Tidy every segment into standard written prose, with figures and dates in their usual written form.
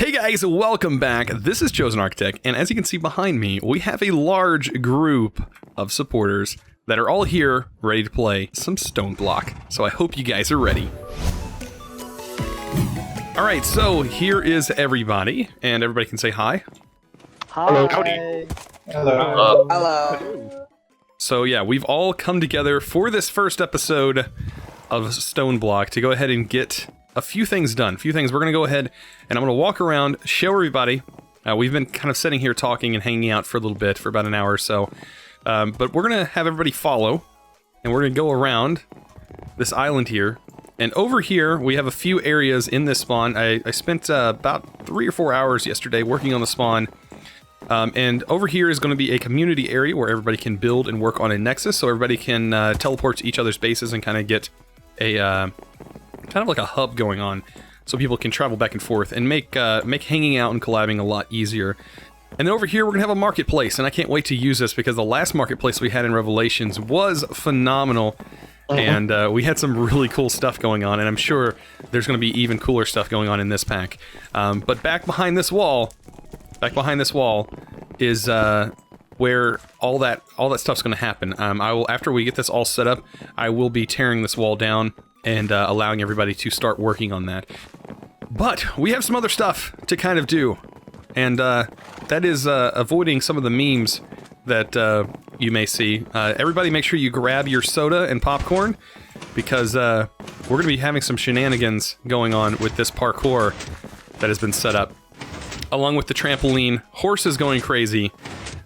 Hey guys, welcome back. This is Chosen Architect, and as you can see behind me, we have a large group of supporters that are all here ready to play some StoneBlock. So I hope you guys are ready. Alright, so here is everybody, and everybody can say hi. Hi. Hello. Howdy. Hello. Hello. So yeah, we've all come together for this first episode of StoneBlock to go ahead and get a few things done. We're going to go ahead and I'm going to walk around, show everybody. We've been kind of sitting here talking and hanging out for a little bit, for about an hour or so. But we're going to have everybody follow, and we're going to go around this island here. And over here, we have a few areas in this spawn. I spent about 3 or 4 hours yesterday working on the spawn. And over here is going to be a community area where everybody can build and work on a nexus, so everybody can teleport to each other's bases and kind of get a kind of like a hub going on, so people can travel back and forth and make hanging out and collabing a lot easier. And then over here we're gonna have a marketplace, and I can't wait to use this because the last marketplace we had in Revelations was phenomenal, and we had some really cool stuff going on, and I'm sure there's gonna be even cooler stuff going on in this pack. But back behind this wall is where all that stuff's gonna happen. I will, after we get this all set up, I will be tearing this wall down and allowing everybody to start working on that. But we have some other stuff to kind of do, and that is avoiding some of the memes that you may see. Everybody make sure you grab your soda and popcorn, because we're going to be having some shenanigans going on with this parkour that has been set up, along with the trampoline. Horses going crazy,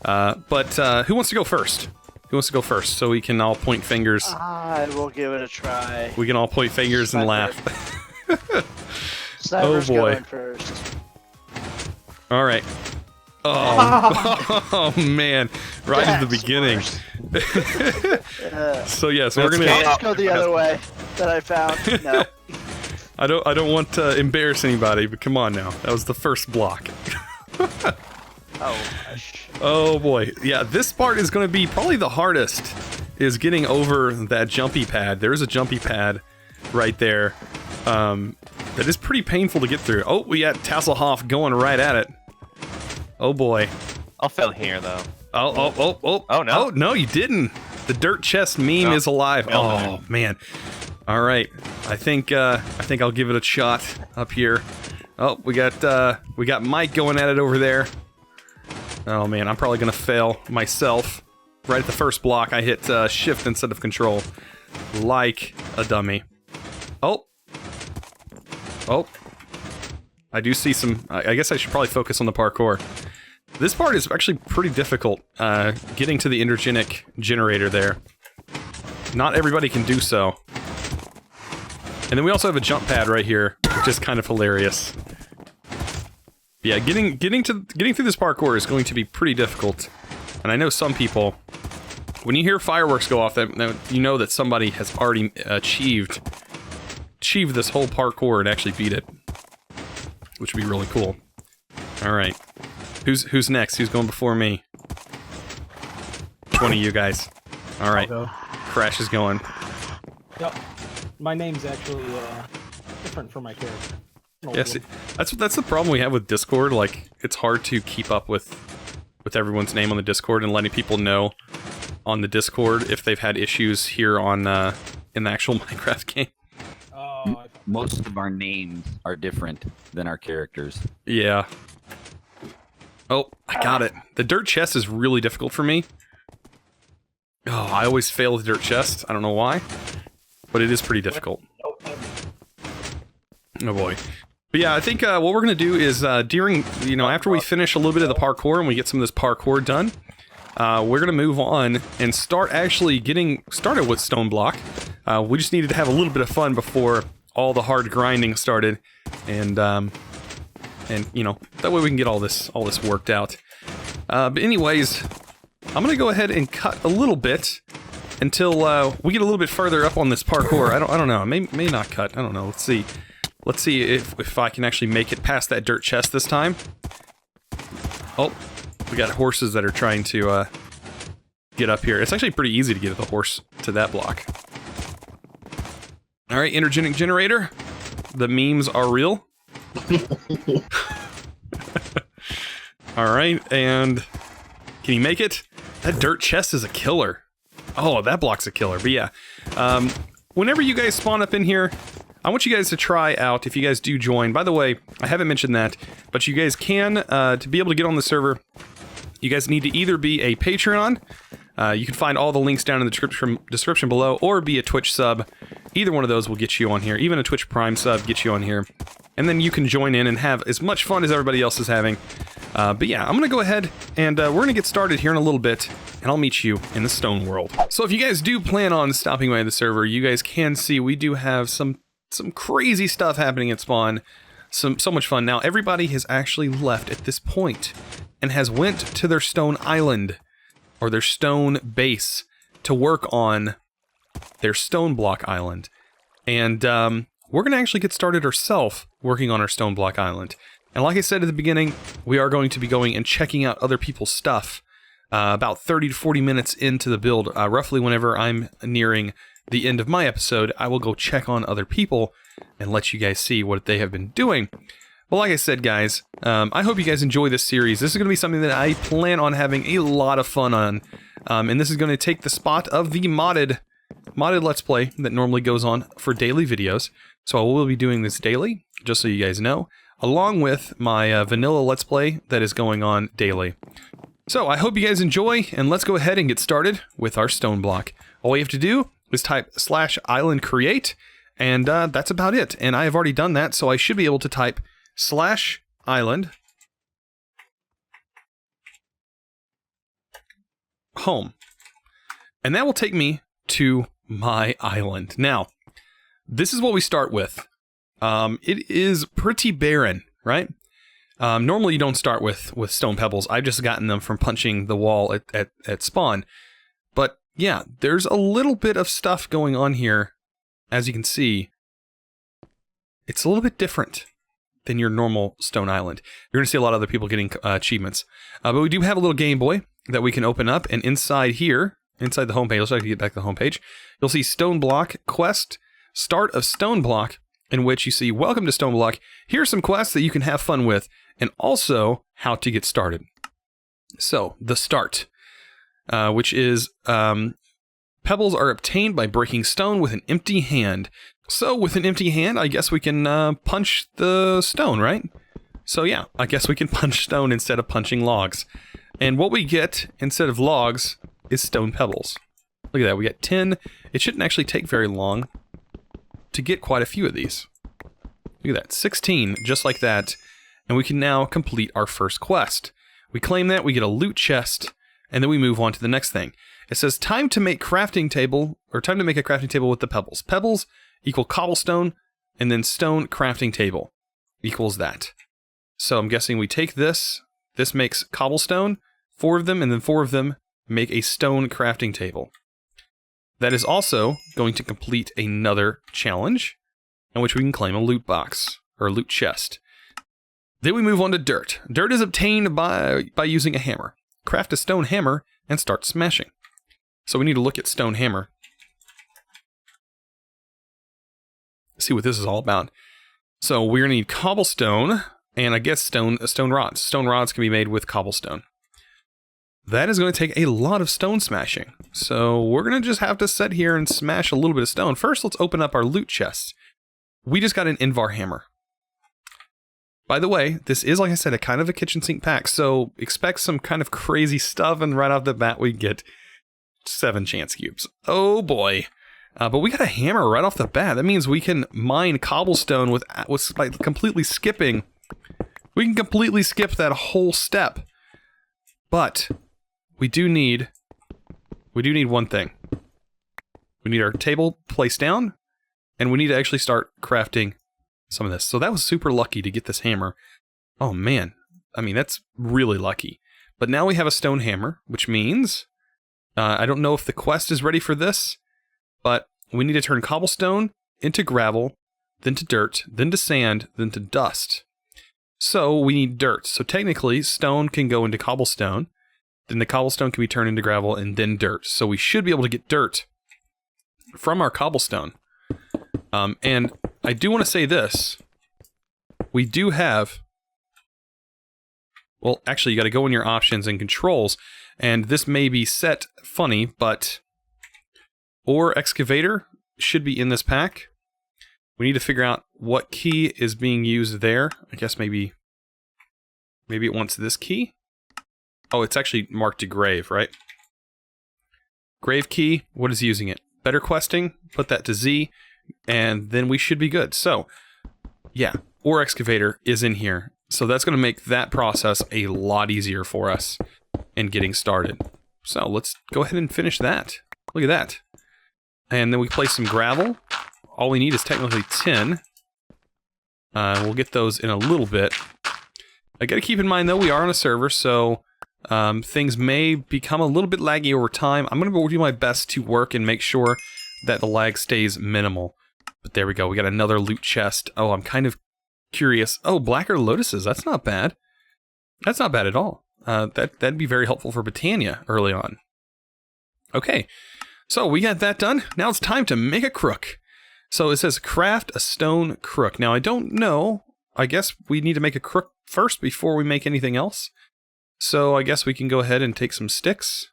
but who wants to go first? Who wants to go first, so we can all point fingers? I will give it a try. We can all point fingers and laugh. Sniper's Oh boy. going first. All right. Oh, oh man! Right at the That's beginning. So yeah, so we're I'll gonna. just go the other way that I found. No. I don't want to embarrass anybody, but come on now. That was the first block. Oh gosh. Oh boy, yeah. This part is going to be probably the hardest. Is getting over that jumpy pad. There is a jumpy pad right there. That is pretty painful to get through. Oh, we got Tasselhoff going right at it. Oh boy. I'll fail here though. Oh no. Oh no, you didn't. The dirt chest meme is alive. Oh man. All right. I think I'll give it a shot up here. Oh, we got Mike going at it over there. Oh man, I'm probably gonna fail myself. Right at the first block, I hit shift instead of control, like a dummy. Oh. I do see some. I guess I should probably focus on the parkour. This part is actually pretty difficult, getting to the energetic generator there. Not everybody can do so. And then we also have a jump pad right here, which is kind of hilarious. Yeah, getting through this parkour is going to be pretty difficult. And I know some people, when you hear fireworks go off, that you know that somebody has already achieved this whole parkour and actually beat it, which would be really cool. All right, who's next? Who's going before me? One of you guys. All right, Crash is going. Yep. My name's actually different from my character. Yes, that's the problem we have with Discord. Like, it's hard to keep up with everyone's name on the Discord and letting people know on the Discord if they've had issues here on in the actual Minecraft game. Most of our names are different than our characters. Yeah. Oh, I got it. The dirt chest is really difficult for me. Oh, I always fail the dirt chest. I don't know why, but it is pretty difficult. Oh boy. But yeah, I think what we're gonna do is during, after we finish a little bit of the parkour and we get some of this parkour done, we're gonna move on and start actually getting started with StoneBlock. We just needed to have a little bit of fun before all the hard grinding started, and that way we can get all this worked out. But anyways, I'm gonna go ahead and cut a little bit until we get a little bit further up on this parkour. I don't know. I may not cut. I don't know. Let's see if I can actually make it past that dirt chest this time. Oh, we got horses that are trying to get up here. It's actually pretty easy to get the horse to that block. All right, energetic generator. The memes are real. All right, and can you make it? That dirt chest is a killer. Oh, that block's a killer. But yeah, whenever you guys spawn up in here, I want you guys to try out, if you guys do join. By the way, I haven't mentioned that, but you guys can, to be able to get on the server, you guys need to either be a Patreon, you can find all the links down in the description below, or be a Twitch sub. Either one of those will get you on here. Even a Twitch Prime sub gets you on here. And then you can join in and have as much fun as everybody else is having. But yeah, I'm going to go ahead and we're going to get started here in a little bit, and I'll meet you in the stone world. So if you guys do plan on stopping by the server, you guys can see we do have some crazy stuff happening at spawn. So much fun. Now, everybody has actually left at this point and has went to their stone island or their stone base to work on their StoneBlock island. And we're going to actually get started ourselves working on our StoneBlock island. And like I said at the beginning, we are going to be going and checking out other people's stuff about 30 to 40 minutes into the build. Roughly whenever I'm nearing the end of my episode, I will go check on other people and let you guys see what they have been doing. Well, like I said, guys, I hope you guys enjoy this series. This is going to be something that I plan on having a lot of fun on. And this is going to take the spot of the modded Let's Play that normally goes on for daily videos. So I will be doing this daily, just so you guys know, along with my vanilla Let's Play that is going on daily. So I hope you guys enjoy, and let's go ahead and get started with our StoneBlock. All you have to do is type /island create, and that's about it. And I have already done that, so I should be able to type /island home. And that will take me to my island. Now, this is what we start with. It is pretty barren, right? Normally you don't start with stone pebbles. I've just gotten them from punching the wall at spawn. But yeah, there's a little bit of stuff going on here. As you can see, it's a little bit different than your normal stone island. You're going to see a lot of other people getting achievements. But we do have a little Game Boy that we can open up, and inside here, inside the homepage, let's try to get back to the homepage, you'll see StoneBlock Quest, Start of StoneBlock, in which you see, welcome to StoneBlock. Here's some quests that you can have fun with, and also how to get started. So, the start, which is, pebbles are obtained by breaking stone with an empty hand. So, with an empty hand, I guess we can punch the stone, right? So yeah, I guess we can punch stone instead of punching logs. And what we get instead of logs is stone pebbles. Look at that, we got 10. It shouldn't actually take very long to get quite a few of these. Look at that, 16, just like that. And we can now complete our first quest. We claim that, we get a loot chest, and then we move on to the next thing. It says time to make crafting table, or time to make a crafting table with the pebbles. Pebbles equal cobblestone, and then stone crafting table equals that. So I'm guessing we take this makes cobblestone, 4 of them, and then 4 of them make a stone crafting table. That is also going to complete another challenge, in which we can claim a loot box, or a loot chest. Then we move on to dirt. Dirt is obtained by using a hammer. Craft a stone hammer and start smashing. So we need to look at stone hammer. See what this is all about. So we're going to need cobblestone, and I guess stone rods. Stone rods can be made with cobblestone. That is going to take a lot of stone smashing. So we're going to just have to sit here and smash a little bit of stone. First, let's open up our loot chest. We just got an Invar hammer. By the way, this is, like I said, a kind of a kitchen sink pack, so expect some kind of crazy stuff, and right off the bat we get 7 chance cubes. Oh boy. But we got a hammer right off the bat. That means we can mine cobblestone by completely skipping. We can completely skip that whole step. But we do need one thing. We need our table placed down, and we need to actually start crafting some of this. So that was super lucky to get this hammer. Oh man, I mean, that's really lucky. But now we have a stone hammer, which means, I don't know if the quest is ready for this, but we need to turn cobblestone into gravel, then to dirt, then to sand, then to dust. So we need dirt. So technically, stone can go into cobblestone, then the cobblestone can be turned into gravel, and then dirt. So we should be able to get dirt from our cobblestone. And I do want to say this. We do have... well, actually, you got to go in your options and controls, and this may be set funny, but ore excavator should be in this pack. We need to figure out what key is being used there. I guess maybe it wants this key. Oh, it's actually marked to grave, right? Grave key, what is using it? Better questing, put that to Z, and then we should be good. So, yeah, ore excavator is in here. So that's going to make that process a lot easier for us in getting started. So let's go ahead and finish that. Look at that. And then we place some gravel. All we need is technically 10. We'll get those in a little bit. I got to keep in mind, though, we are on a server, so things may become a little bit laggy over time. I'm going to do my best to work and make sure that the lag stays minimal. But there we go. We got another loot chest. Oh, I'm kind of curious. Oh, blacker lotuses. That's not bad. That's not bad at all. That'd be very helpful for Britannia early on. Okay, so we got that done. Now it's time to make a crook. So it says craft a stone crook. Now I don't know. I guess we need to make a crook first before we make anything else. So I guess we can go ahead and take some sticks.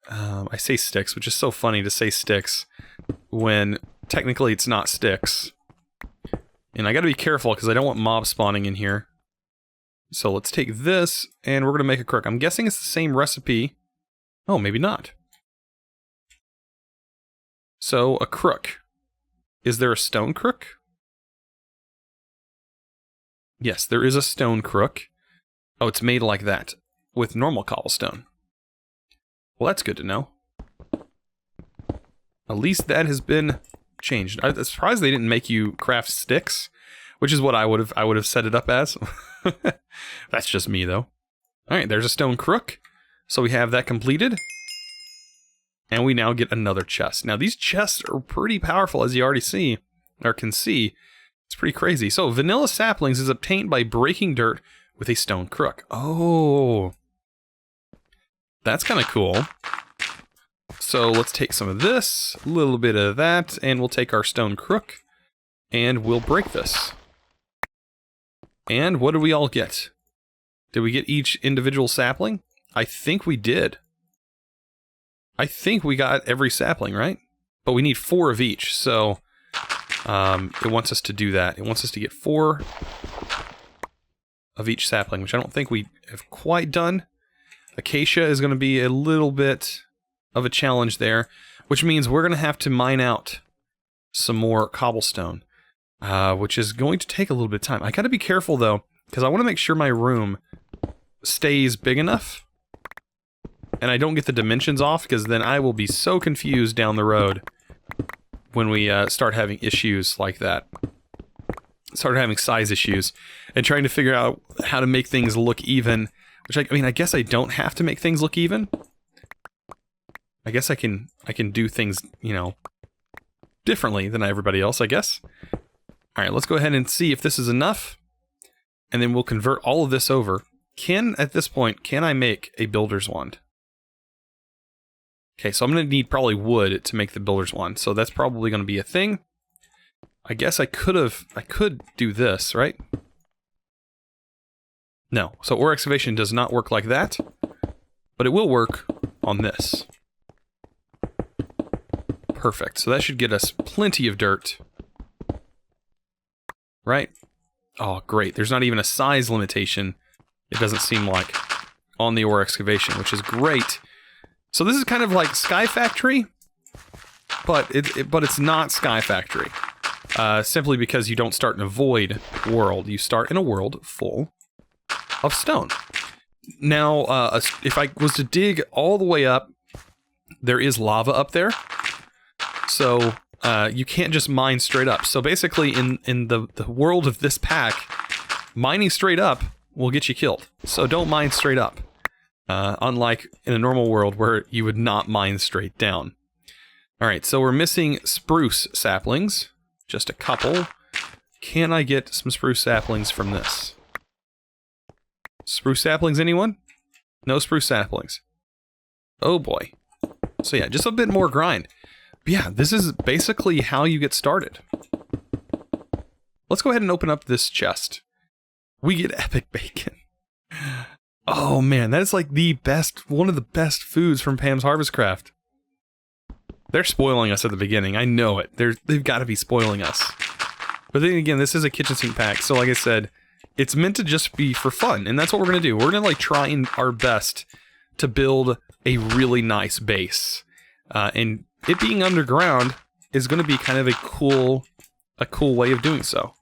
I say sticks, which is so funny to say sticks when technically it's not sticks. And I gotta be careful because I don't want mob spawning in here. So let's take this and we're gonna make a crook. I'm guessing it's the same recipe. Oh, maybe not. So a crook. Is there a stone crook? Yes, there is a stone crook. Oh, it's made like that, with normal cobblestone. Well, that's good to know. At least that has been changed. I'm surprised they didn't make you craft sticks, which is what I would have set it up as. That's just me, though. All right, there's a stone crook. So we have that completed. And we now get another chest. Now, these chests are pretty powerful, as you already see, or can see. It's pretty crazy. So, vanilla saplings is obtained by breaking dirt with a stone crook. Oh. That's kind of cool. So, let's take some of this, a little bit of that, and we'll take our stone crook, and we'll break this. And what did we all get? Did we get each individual sapling? I think we did. I think we got every sapling, right? But we need 4 of each, so it wants us to do that. It wants us to get 4 of each sapling, which I don't think we have quite done. Acacia is going to be a little bit of a challenge there, which means we're going to have to mine out some more cobblestone, which is going to take a little bit of time. I got to be careful, though, because I want to make sure my room stays big enough and I don't get the dimensions off, because then I will be so confused down the road when we start having issues like that. Start having size issues and trying to figure out how to make things look even, which I mean, I guess I don't have to make things look even. I guess I can do things, you know, differently than everybody else, I guess. All right, let's go ahead and see if this is enough, and then we'll convert all of this over. At this point, can I make a builder's wand? Okay, so I'm going to need probably wood to make the builder's wand, so that's probably going to be a thing. I guess I could do this, right? No, so ore excavation does not work like that, but it will work on this. Perfect, so that should get us plenty of dirt. Right? Oh, great, there's not even a size limitation, it doesn't seem like, on the ore excavation, which is great. So this is kind of like Sky Factory, but it's not Sky Factory. Simply because you don't start in a void world. You start in a world full of stone. Now, if I was to dig all the way up, there is lava up there. So you can't just mine straight up. So basically, in the world of this pack, mining straight up will get you killed. So don't mine straight up. Unlike in a normal world where you would not mine straight down. Alright, so we're missing spruce saplings. Just a couple. Can I get some spruce saplings from this? Spruce saplings, anyone? No spruce saplings. Oh boy. So yeah, just a bit more grind. But yeah, this is basically how you get started. Let's go ahead and open up this chest. We get epic bacon. Oh man, that is like the best, one of the best foods from Pam's Harvest Craft. They're spoiling us at the beginning. I know it. They've got to be spoiling us. But then again, this is a kitchen sink pack, so like I said, it's meant to just be for fun, and that's what we're gonna do. We're gonna like try our best to build a really nice base, and it being underground is gonna be kind of a cool way of doing so.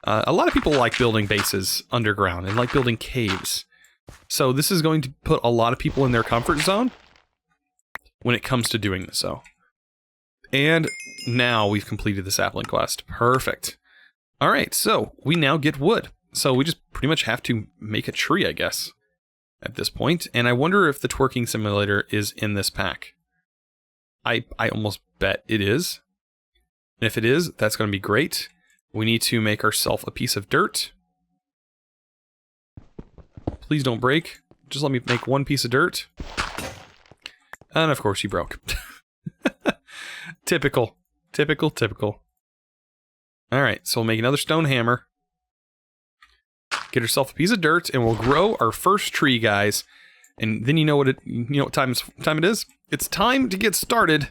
A lot of people like building bases underground and like building caves, so this is going to put a lot of people in their comfort zone when it comes to doing so. And now we've completed the sapling quest. Perfect. All right, so we now get wood. So we just pretty much have to make a tree, I guess, at this point. And I wonder if the twerking simulator is in this pack. I almost bet it is. And if it is, that's going to be great. We need to make ourselves a piece of dirt. Please don't break. Just let me make one piece of dirt. And of course, he broke. Typical. Typical, typical. Alright, so we'll make another stone hammer. Get ourselves a piece of dirt, and we'll grow our first tree, guys. And then you know what time it is? It's time to get started.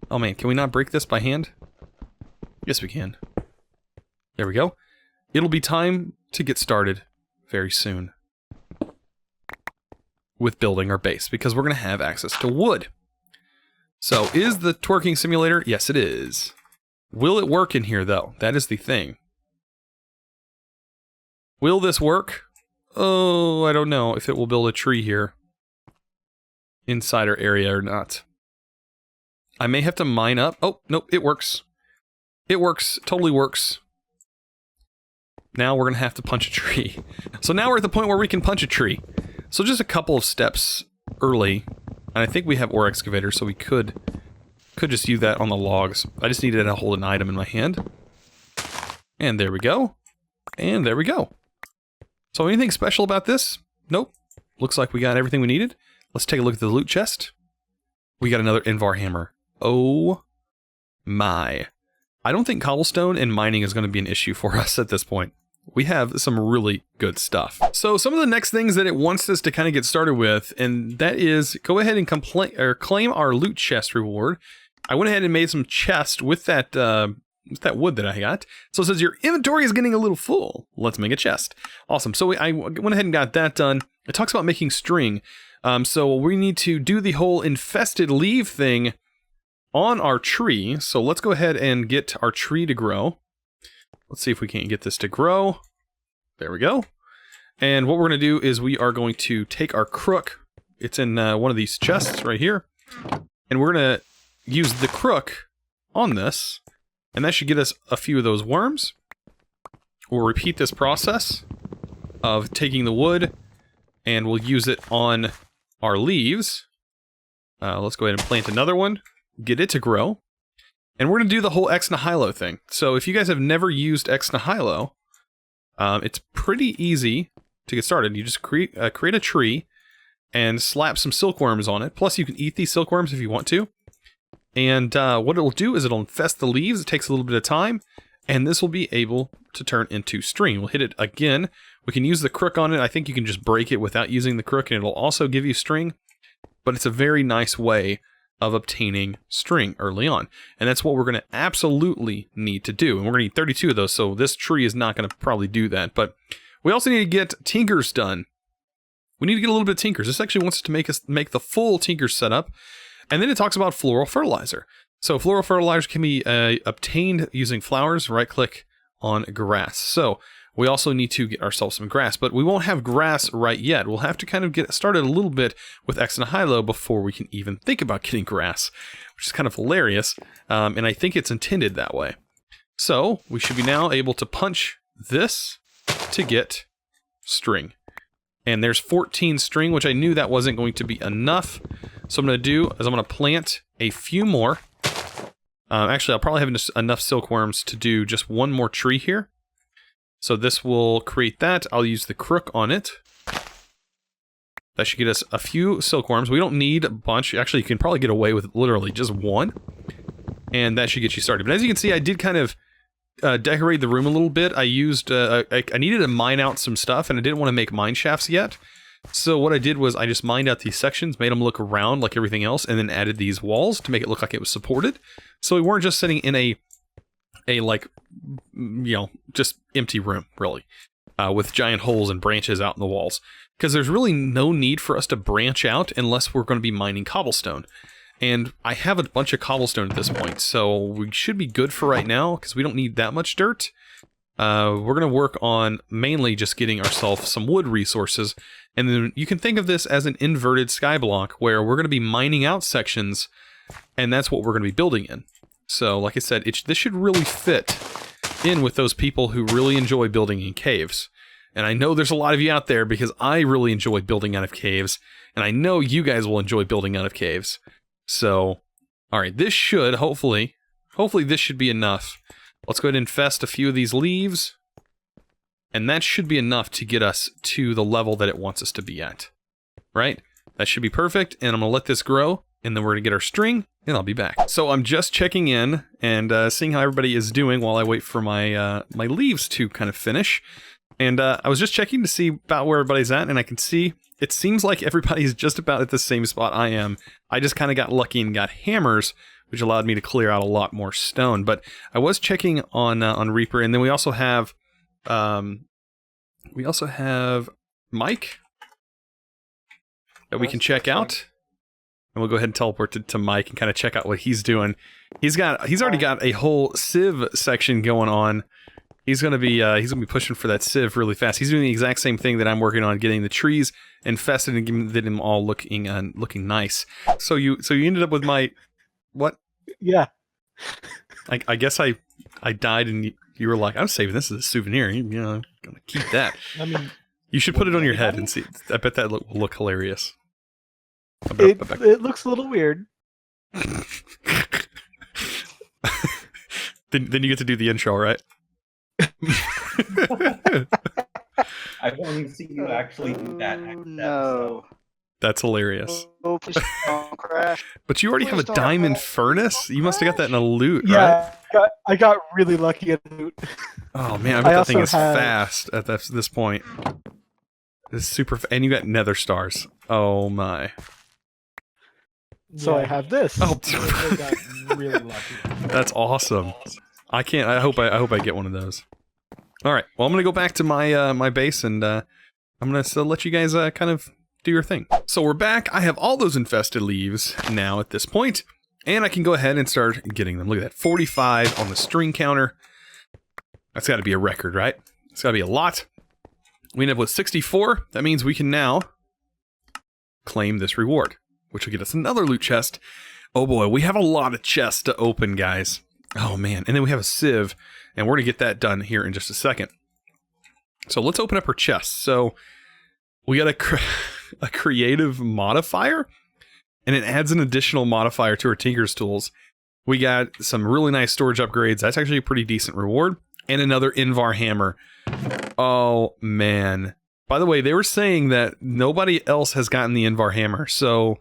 Oh man, can we not break this by hand? Yes, we can. There we go. It'll be time to get started very soon with building our base, because we're going to have access to wood. So, is the twerking simulator? Yes, it is. Will it work in here, though? That is the thing. Will this work? Oh, I don't know if it will build a tree here inside our area or not. I may have to mine up. Oh, nope, it works. It works. Totally works. Now we're going to have to punch a tree. So now we're at the point where we can punch a tree. So just a couple of steps early. And I think we have ore excavator, so we could just use that on the logs. I just needed to hold an item in my hand. And there we go. And there we go. So anything special about this? Nope. Looks like we got everything we needed. Let's take a look at the loot chest. We got another Invar hammer. Oh my. I don't think cobblestone and mining is going to be an issue for us at this point. We have some really good stuff. So some of the next things that it wants us to kind of get started with, and that is go ahead and claim our loot chest reward. I went ahead and made some chests with that wood that I got. So it says your inventory is getting a little full. Let's make a chest. Awesome. So I went ahead and got that done. It talks about making string. So we need to do the whole infested leaf thing on our tree. So let's go ahead and get our tree to grow. Let's see if we can't get this to grow. There we go. And what we're going to do is we are going to take our crook. It's in one of these chests right here. And we're going to use the crook on this. And that should get us a few of those worms. We'll repeat this process of taking the wood, and we'll use it on our leaves. Let's go ahead and plant another one. Get it to grow. And we're going to do the whole ex nihilo thing. So if you guys have never used ex nihilo, it's pretty easy to get started. You just create a tree and slap some silkworms on it. Plus you can eat these silkworms if you want to. And what it'll do is it'll infest the leaves. It takes a little bit of time. And this will be able to turn into string. We'll hit it again. We can use the crook on it. I think you can just break it without using the crook, and it'll also give you string. But it's a very nice way of obtaining string early on. And that's what we're going to absolutely need to do. And we're going to need 32 of those, so this tree is not going to probably do that. But we also need to get tinkers done. We need to get a little bit of tinkers. This actually wants us to make the full tinker setup. And then it talks about floral fertilizer. So floral fertilizer can be obtained using flowers. Right-click on grass. So we also need to get ourselves some grass, but we won't have grass right yet. We'll have to kind of get started a little bit with ex nihilo before we can even think about getting grass, which is kind of hilarious, and I think it's intended that way. So we should be now able to punch this to get string. And there's 14 string, which I knew that wasn't going to be enough. So what I'm going to do is I'm going to plant a few more. Actually, I'll probably have enough silkworms to do just one more tree here. So this will create that. I'll use the crook on it. That should get us a few silkworms. We don't need a bunch. Actually, you can probably get away with literally just one. And that should get you started. But as you can see, I did kind of decorate the room a little bit, I used, I needed to mine out some stuff, and I didn't want to make mine shafts yet. So what I did was I just mined out these sections, made them look round like everything else, and then added these walls to make it look like it was supported. So we weren't just sitting in a like, you know, just empty room, really, with giant holes and branches out in the walls. Because there's really no need for us to branch out unless we're going to be mining cobblestone. And I have a bunch of cobblestone at this point, so we should be good for right now, because we don't need that much dirt. We're going to work on mainly just getting ourselves some wood resources, and then you can think of this as an inverted skyblock, where we're going to be mining out sections, and that's what we're going to be building in. So, like I said, this should really fit in with those people who really enjoy building in caves. And I know there's a lot of you out there, because I really enjoy building out of caves, and I know you guys will enjoy building out of caves. So, alright, this should, hopefully this should be enough. Let's go ahead and infest a few of these leaves. And that should be enough to get us to the level that it wants us to be at. Right? That should be perfect, and I'm going to let this grow, and then we're going to get our string, and I'll be back. So I'm just checking in, and seeing how everybody is doing while I wait for my my leaves to kind of finish. And I was just checking to see about where everybody's at, and I can see it seems like everybody's just about at the same spot I am. I just kind of got lucky and got hammers, which allowed me to clear out a lot more stone. But I was checking on Reaper, and then we also have Mike that we can check out. And we'll go ahead and teleport to Mike and kind of check out what he's doing. He's already got a whole Sieve section going on. He's gonna be pushing for that Sieve really fast. He's doing the exact same thing that I'm working on, getting the trees infested and getting them all looking nice. So you ended up with my what? Yeah. I guess I died and you were like, I'm saving this as a souvenir. You know, I'm gonna keep that. I mean, you should put it on your head and see. I bet that will look hilarious. it looks a little weird. Then you get to do the intro, right? I've only seen you actually do that. No. That's hilarious. Oh, please don't crash. But you already have a diamond furnace? You must have got that in a loot, Yeah, right? I got really lucky at loot. Oh man, I bet that thing is fast at this point. It's super and you got nether stars. Oh my. So I have this. Oh, I got really lucky. That's awesome. I hope I get one of those. All right. Well, I'm gonna go back to my my base, and I'm gonna let you guys kind of do your thing. So we're back. I have all those infested leaves now at this point, and I can go ahead and start getting them. Look at that, 45 on the string counter. That's got to be a record, right? It's got to be a lot. We end up with 64. That means we can now claim this reward, which will get us another loot chest. Oh boy, we have a lot of chests to open, guys. Oh man, and then we have a sieve, and we're gonna get that done here in just a second. So let's open up our chests. So we got a creative modifier, and it adds an additional modifier to our Tinker's Tools. We got some really nice storage upgrades. That's actually a pretty decent reward. And another Invar hammer. Oh man. By the way, they were saying that nobody else has gotten the Invar hammer. So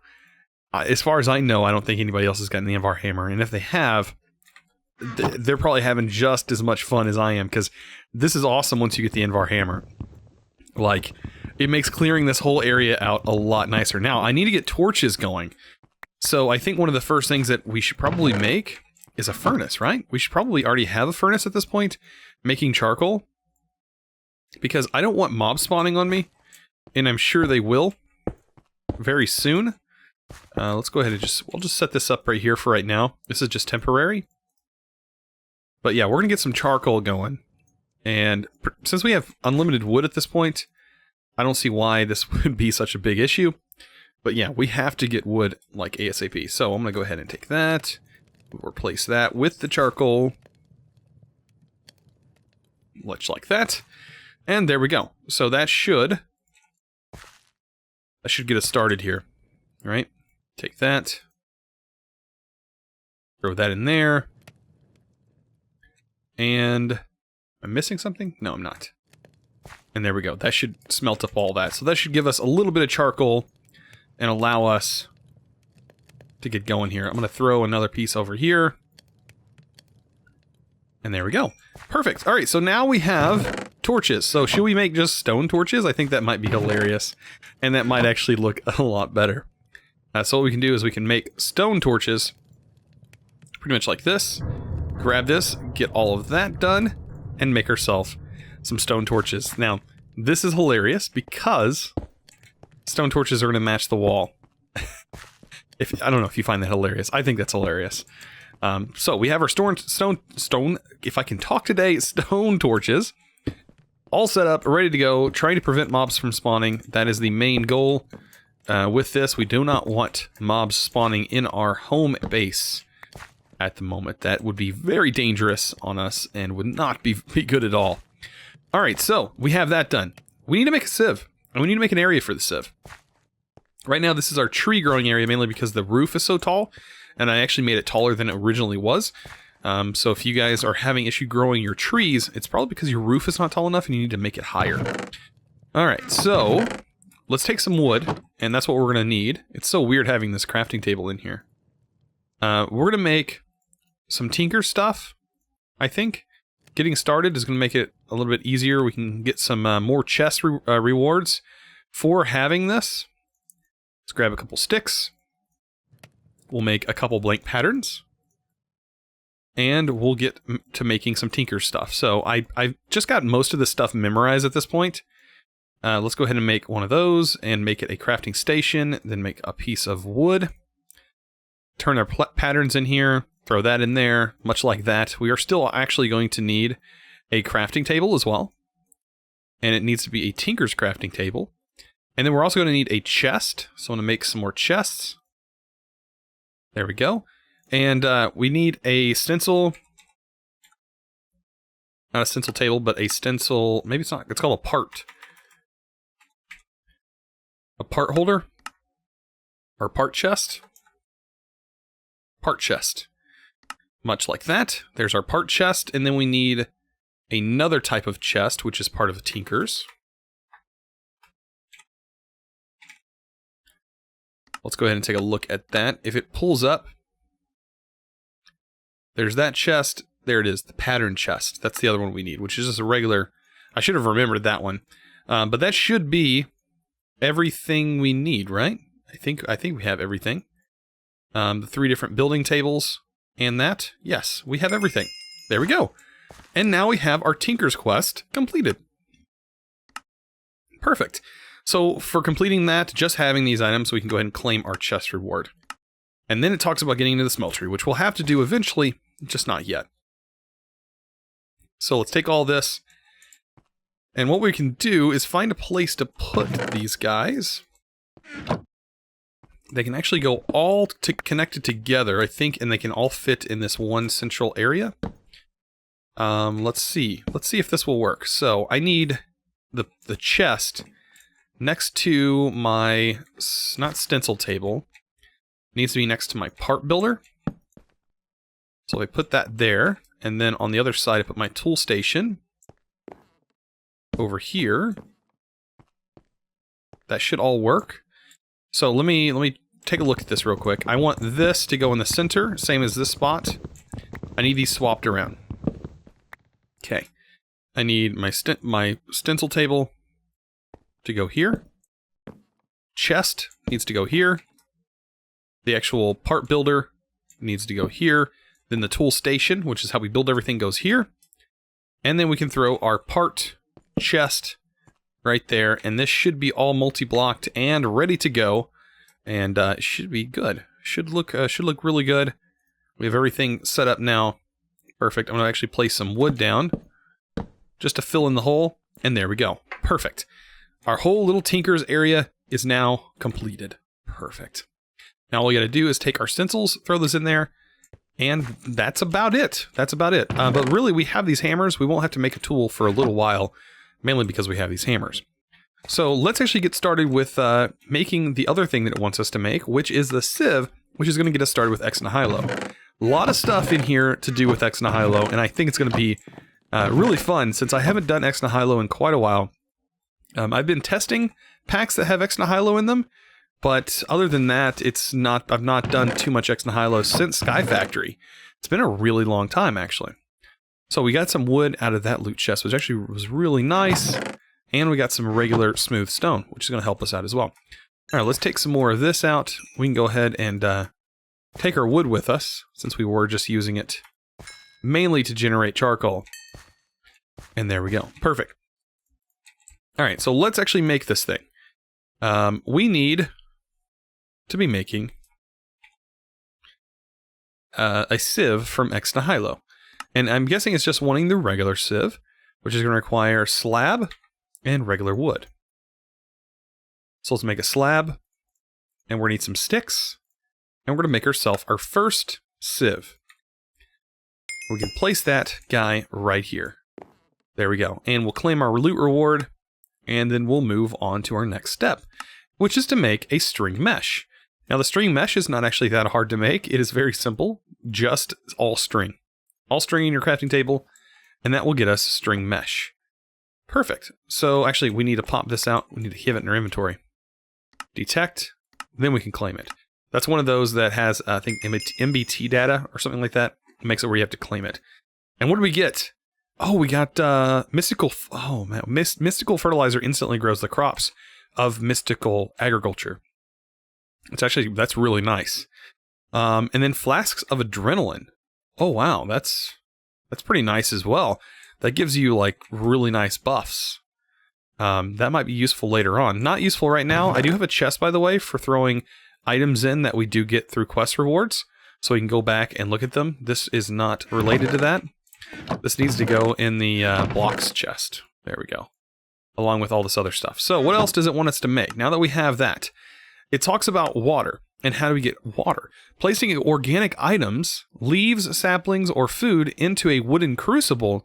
as far as I know, I don't think anybody else has gotten the Invar hammer. And if they have, they're probably having just as much fun as I am, because this is awesome once you get the Invar hammer. Like, it makes clearing this whole area out a lot nicer. Now, I need to get torches going. So I think one of the first things that we should probably make is a furnace, right? We should probably already have a furnace at this point, making charcoal. Because I don't want mob spawning on me, and I'm sure they will very soon. Let's go ahead and we'll just set this up right here for right now. This is just temporary. But yeah, we're gonna get some charcoal going. And since we have unlimited wood at this point, I don't see why this would be such a big issue. But yeah, we have to get wood like ASAP. So I'm gonna go ahead and take that. We'll replace that with the charcoal. Much like that. And there we go. So that should get us started here. All right? Take that. Throw that in there. And I'm missing something? No, I'm not. And there we go. That should smelt up all that. So that should give us a little bit of charcoal and allow us to get going here. I'm going to throw another piece over here. And there we go. Perfect. All right, so now we have torches. So should we make just stone torches? I think that might be hilarious. And that might actually look a lot better. So what we can do is we can make stone torches pretty much like this. Grab this, get all of that done, and make ourselves some stone torches. Now, this is hilarious because stone torches are going to match the wall. I don't know if you find that hilarious. I think that's hilarious. So we have our stone, if I can talk today, stone torches all set up, ready to go, trying to prevent mobs from spawning. That is the main goal. With this, we do not want mobs spawning in our home base at the moment. That would be very dangerous on us and would not be good at all. All right, so we have that done. We need to make a sieve, and we need to make an area for the sieve. Right now, this is our tree growing area, mainly because the roof is so tall, and I actually made it taller than it originally was. So if you guys are having issue growing your trees, it's probably because your roof is not tall enough and you need to make it higher. All right, so let's take some wood, and that's what we're going to need. It's so weird having this crafting table in here. We're going to make some tinker stuff, I think. Getting started is going to make it a little bit easier. We can get some more chest rewards for having this. Let's grab a couple sticks. We'll make a couple blank patterns. And we'll get to making some tinker stuff. So I've just got most of this stuff memorized at this point. Let's go ahead and make one of those and make it a crafting station. Then make a piece of wood. Turn our patterns in here. Throw that in there. Much like that. We are still actually going to need a crafting table as well. And it needs to be a tinker's crafting table. And then we're also going to need a chest. So I'm going to make some more chests. There we go. And we need a stencil. Not a stencil table, but a stencil. Maybe it's not. It's called a part. A part holder. Or part chest. Part chest. Much like that. There's our part chest. And then we need another type of chest, which is part of the Tinker's. Let's go ahead and take a look at that. If it pulls up, there's that chest. There it is, the pattern chest. That's the other one we need, which is just a regular. I should have remembered that one. But that should be everything we need, right? I think we have everything. The 3 different building tables and that. Yes, we have everything. There we go. And now we have our Tinker's Quest completed. Perfect. So for completing that, just having these items, we can go ahead and claim our chest reward. And then it talks about getting into the smeltery, which we'll have to do eventually, just not yet. So let's take all this. And what we can do is find a place to put these guys. They can actually go all connected together, I think, and they can all fit in this one central area. Let's see. Let's see if this will work. So I need the chest next to my, not stencil table, it needs to be next to my part builder. So I put that there, and then on the other side I put my tool station over here. That should all work. So let me take a look at this real quick. I want this to go in the center, same as this spot. I need these swapped around. Okay. I need my stencil table to go here. Chest needs to go here. The actual part builder needs to go here. Then the tool station, which is how we build everything, goes here. And then we can throw our part chest right there. And this should be all multi-blocked and ready to go. And it should be good. Should look really good. We have everything set up now. Perfect. I'm going to actually place some wood down just to fill in the hole. And there we go. Perfect. Our whole little Tinker's area is now completed. Perfect. Now all we got to do is take our stencils, throw those in there, and that's about it. That's about it. But really, we have these hammers. We won't have to make a tool for a little while, mainly because we have these hammers. So let's actually get started with making the other thing that it wants us to make, which is the sieve, which is going to get us started with X Nihilo. A lot of stuff in here to do with X Nihilo, and I think it's going to be really fun since I haven't done X Nihilo in quite a while. I've been testing packs that have X Nihilo in them, but other than that, I've not done too much X Nihilo since Sky Factory. It's been a really long time, actually. So we got some wood out of that loot chest, which actually was really nice. And we got some regular smooth stone, which is going to help us out as well. All right, let's take some more of this out. We can go ahead and take our wood with us, since we were just using it mainly to generate charcoal. And there we go. Perfect. All right, so let's actually make this thing. We need to be making a sieve from X nihilo. And I'm guessing it's just wanting the regular sieve, which is going to require slab and regular wood. So let's make a slab, and we're going to need some sticks, and we're going to make ourselves our first sieve. We can place that guy right here. There we go. And we'll claim our loot reward, and then we'll move on to our next step, which is to make a string mesh. Now, the string mesh is not actually that hard to make. It is very simple, just all string. All string in your crafting table, and that will get us string mesh. Perfect. So actually, we need to pop this out. We need to have it in our inventory. Detect, then we can claim it. That's one of those that has, I think, MBT data or something like that. It makes it where you have to claim it. And what do we get? Oh, we got mystical. Oh man, mystical fertilizer instantly grows the crops of mystical agriculture. That's really nice. And then flasks of adrenaline. Oh wow, that's pretty nice as well. That gives you like really nice buffs. That might be useful later on. Not useful right now. I do have a chest, by the way, for throwing items in that we do get through quest rewards, so we can go back and look at them. This is not related to that. This needs to go in the blocks chest. There we go. Along with all this other stuff. So what else does it want us to make? Now that we have that, it talks about water. And how do we get water? Placing organic items, leaves, saplings, or food into a wooden crucible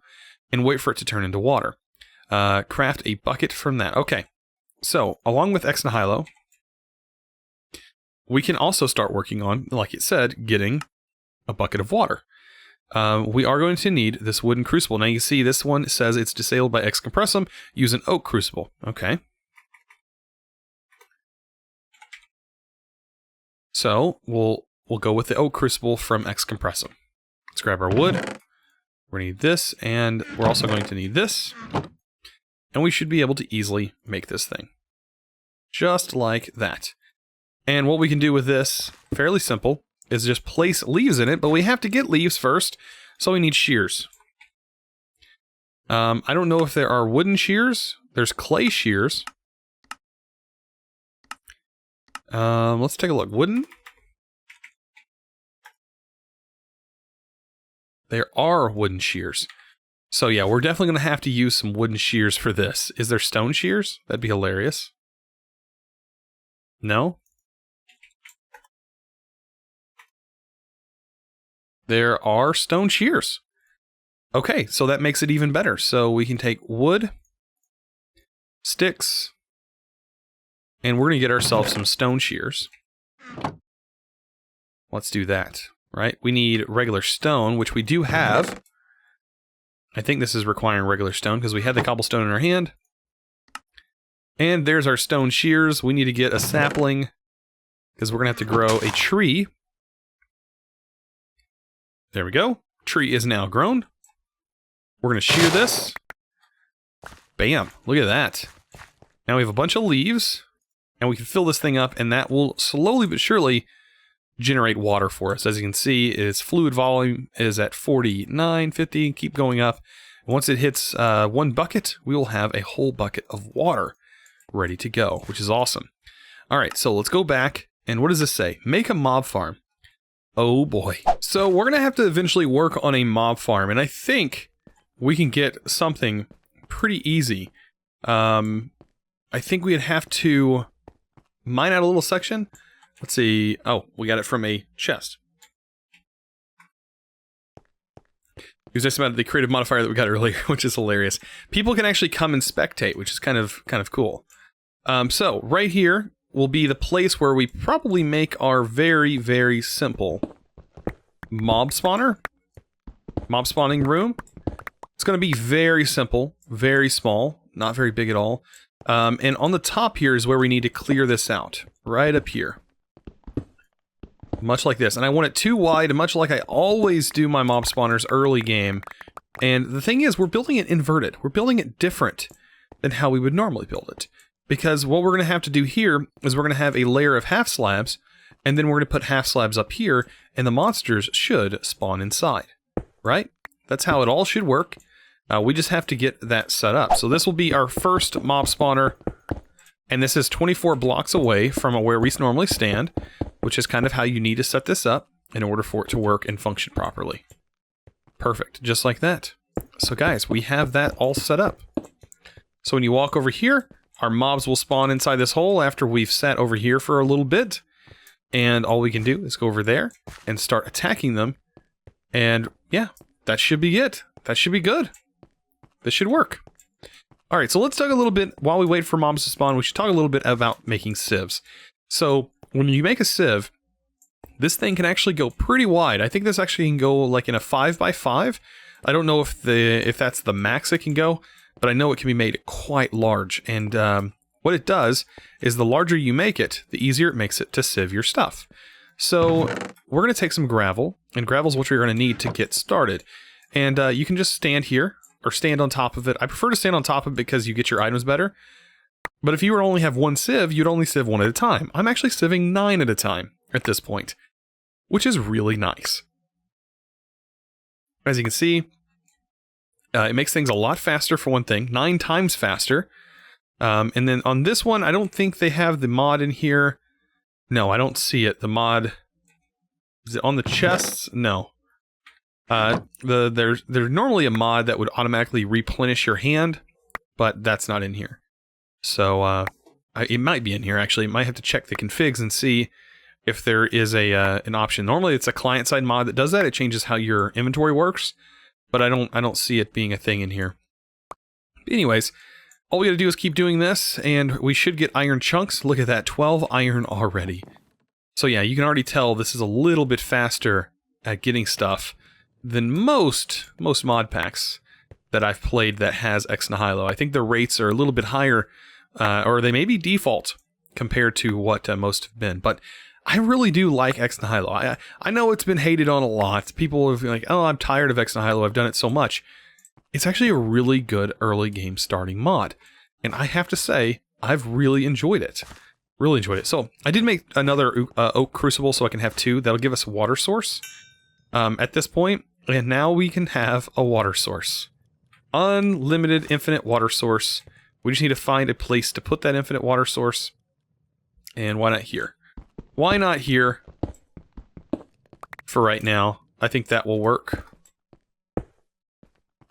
and wait for it to turn into water. Craft a bucket from that. Okay. So, along with Ex Nihilo, we can also start working on, like it said, getting a bucket of water. We are going to need this wooden crucible. Now you can see this one says it's disabled by X Compressum. Use an oak crucible. Okay. So we'll go with the oak crucible from X Compressum. Let's grab our wood. We're going to need this, and we're also going to need this. And we should be able to easily make this thing. Just like that. And what we can do with this, fairly simple, is just place leaves in it, but we have to get leaves first, so we need shears. I don't know if there are wooden shears. There's clay shears. Let's take a look. Wooden? There are wooden shears. So yeah, we're definitely going to have to use some wooden shears for this. Is there stone shears? That'd be hilarious. No? There are stone shears. Okay, so that makes it even better. So we can take wood, sticks, and we're going to get ourselves some stone shears. Let's do that, right? We need regular stone, which we do have. I think this is requiring regular stone because we had the cobblestone in our hand. And there's our stone shears. We need to get a sapling because we're going to have to grow a tree. There we go. Tree is now grown. We're going to shear this. Bam. Look at that. Now we have a bunch of leaves. And we can fill this thing up, and that will slowly but surely generate water for us. As you can see, its fluid volume is at 49, 50, keep going up. Once it hits 1 bucket, we will have a whole bucket of water ready to go, which is awesome. All right, so let's go back, and what does this say? Make a mob farm. Oh boy. So we're going to have to eventually work on a mob farm, and I think we can get something pretty easy. I think we'd have to mine out a little section. Let's see. Oh, we got it from a chest. It was just about the creative modifier that we got earlier, which is hilarious. People can actually come and spectate, which is kind of cool. So right here will be the place where we probably make our very, very simple mob spawner. Mob spawning room. It's going to be very simple, very small, not very big at all. And on the top here is where we need to clear this out. Right up here. Much like this. And I want it too wide, and much like I always do my mob spawners early game, And the thing is, we're building it inverted. We're building it different than how we would normally build it. Because what we're going to have to do here is we're going to have a layer of half slabs, and then we're going to put half slabs up here, and the monsters should spawn inside. Right? That's how it all should work. We just have to get that set up. So this will be our first mob spawner, and this is 24 blocks away from where we normally stand, which is kind of how you need to set this up in order for it to work and function properly. Perfect, just like that. So guys, we have that all set up. So when you walk over here, our mobs will spawn inside this hole after we've sat over here for a little bit, and all we can do is go over there and start attacking them, and yeah, that should be it. That should be good. This should work. Alright, so let's talk a little bit, while we wait for mobs to spawn, we should talk a little bit about making sieves. So, when you make a sieve, this thing can actually go pretty wide. I think this actually can go like in a 5x5. I don't know if that's the max it can go, but I know it can be made quite large. And what it does is the larger you make it, the easier it makes it to sieve your stuff. So, we're going to take some gravel, and gravel is what you're going to need to get started. And you can just stand here, or stand on top of it. I prefer to stand on top of it because you get your items better. But if you were to only have one sieve, you'd only sieve one at a time. I'm actually sieving 9 at a time at this point, which is really nice. As you can see, it makes things a lot faster for one thing, 9 times faster. And then on this one, I don't think they have the mod in here. No, I don't see it. The mod, is it on the chests? No. There's normally a mod that would automatically replenish your hand, but that's not in here. So, it might be in here, actually. Might have to check the configs and see if there is an option. Normally it's a client-side mod that does that. It changes how your inventory works, but I don't see it being a thing in here. But anyways, all we gotta do is keep doing this, and we should get iron chunks. Look at that, 12 iron already. So yeah, you can already tell this is a little bit faster at getting stuff than most mod packs that I've played that has Ex Nihilo. I think the rates are a little bit higher, or they may be default compared to what most have been. But I really do like Ex Nihilo. I know it's been hated on a lot. People have been like, oh, I'm tired of Ex Nihilo. I've done it so much. It's actually a really good early game starting mod. And I have to say, I've really enjoyed it. Really enjoyed it. So I did make another oak crucible so I can have 2. That'll give us a water source at this point. And now we can have a water source. Unlimited, infinite water source. We just need to find a place to put that infinite water source. And why not here? Why not here? For right now. I think that will work.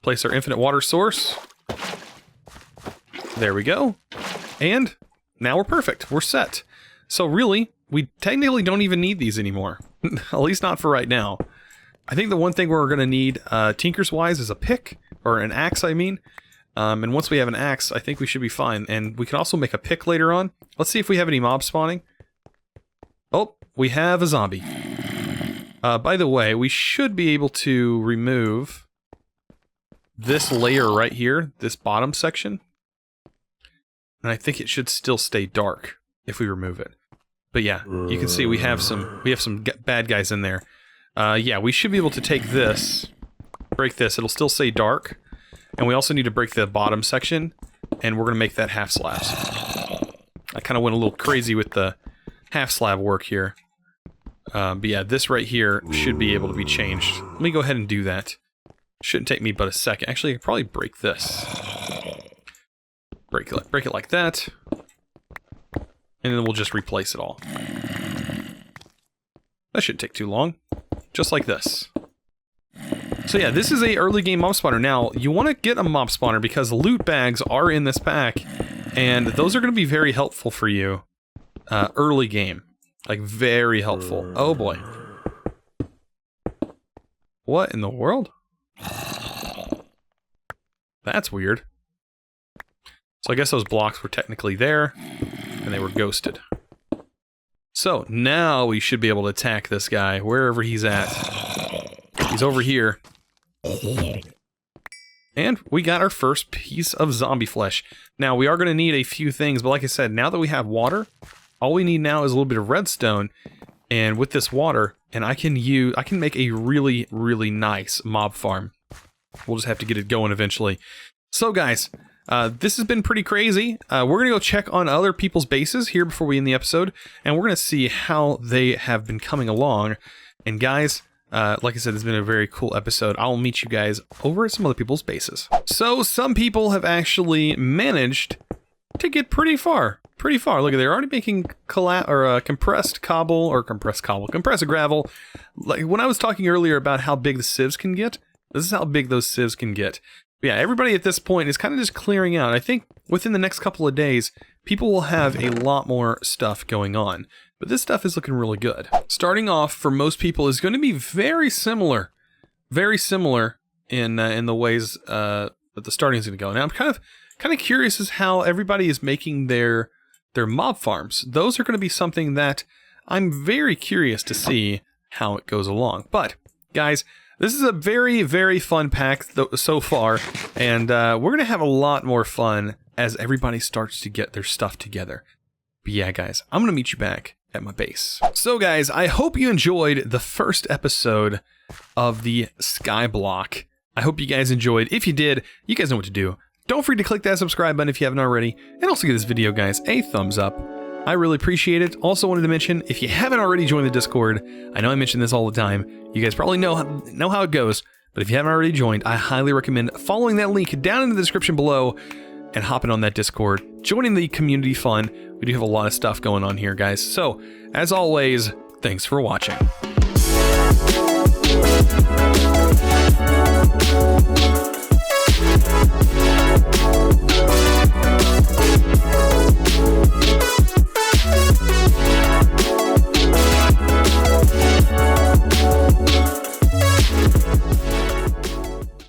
Place our infinite water source. There we go. And now we're perfect. We're set. So really, we technically don't even need these anymore. At least not for right now. I think the one thing we're going to need, tinkers-wise, is a pick. Or an axe, I mean. And once we have an axe, I think we should be fine. And we can also make a pick later on. Let's see if we have any mobs spawning. Oh, we have a zombie. By the way, we should be able to remove this layer right here, this bottom section. And I think it should still stay dark if we remove it. But yeah, you can see we have some bad guys in there. Yeah, we should be able to take this, break this. It'll still say dark. And we also need to break the bottom section, and we're going to make that half slabs. I kind of went a little crazy with the half slab work here. But yeah, this right here should be able to be changed. Let me go ahead and do that. Shouldn't take me but a second. Actually, I could probably break this. Break it like that. And then we'll just replace it all. That shouldn't take too long. Just like this. So yeah, this is a early game mob spawner. Now, you want to get a mob spawner because loot bags are in this pack, and those are going to be very helpful for you early game. Like, very helpful. Oh boy. What in the world? That's weird. So I guess those blocks were technically there, and they were ghosted. So, now we should be able to attack this guy, wherever he's at. He's over here. And we got our first piece of zombie flesh. Now, we are going to need a few things, but like I said, now that we have water, all we need now is a little bit of redstone. And with this water, and I can make a really, really nice mob farm. We'll just have to get it going eventually. So guys, this has been pretty crazy. We're going to go check on other people's bases here before we end the episode, and we're going to see how they have been coming along. And guys, like I said, it's been a very cool episode. I'll meet you guys over at some other people's bases. So some people have actually managed to get pretty far. Pretty far. Look, they're already making compressed gravel. Like when I was talking earlier about how big the sieves can get, this is how big those sieves can get. But yeah, everybody at this point is kind of just clearing out. I think within the next couple of days, people will have a lot more stuff going on. But this stuff is looking really good. Starting off for most people is going to be very similar in the ways that the starting is going to go. Now I'm kind of curious as how everybody is making their mob farms. Those are going to be something that I'm very curious to see how it goes along. But guys, this is a very, very fun pack so far, and we're going to have a lot more fun as everybody starts to get their stuff together. But yeah, guys, I'm going to meet you back at my base. So guys, I hope you enjoyed the first episode of the SkyBlock. I hope you guys enjoyed. If you did, you guys know what to do. Don't forget to click that subscribe button if you haven't already, and also give this video, guys, a thumbs up. I really appreciate it. Also wanted to mention, if you haven't already joined the Discord, I know I mention this all the time, you guys probably know how it goes, but if you haven't already joined, I highly recommend following that link down in the description below and hopping on that Discord, joining the community fun. We do have a lot of stuff going on here, guys. So, as always, thanks for watching.